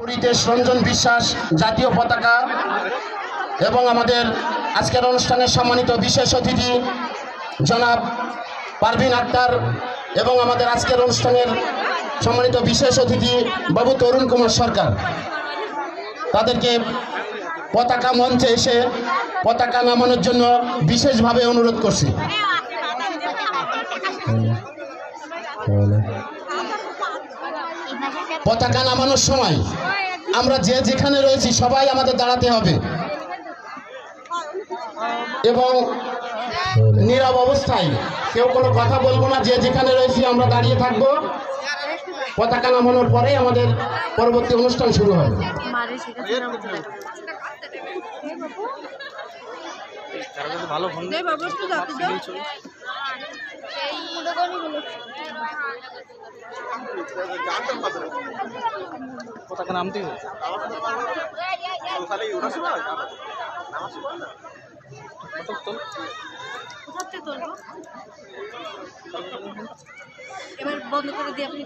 রিতেশ রঞ্জন বিশ্বাস জাতীয় পতাকা এবং আমাদের আজকের অনুষ্ঠানের সম্মানিত বিশেষ অতিথি জনাব পারভিন আক্তার এবং আমাদের আজকের অনুষ্ঠানের সম্মানিত বিশেষ অতিথি বাবু তরুণ কুমার সরকার, তাদেরকে পতাকা মঞ্চে এসে পতাকা নামানোর জন্য বিশেষভাবে অনুরোধ করছি। পতাকা নামানোর সময় আমরা যে যেখানে রয়েছি সবাই আমাদের দাঁড়াতে হবে এবং নীরব অবস্থায় কেউ কোনো কথা বলবো না। যে যেখানে রয়েছি আমরা দাঁড়িয়ে থাকবো। পতাকা নামানোর পরে আমাদের পরবর্তী অনুষ্ঠান শুরু হবে। পতাকা নামতে এবার বন্ধ করে দিয়ে আপনি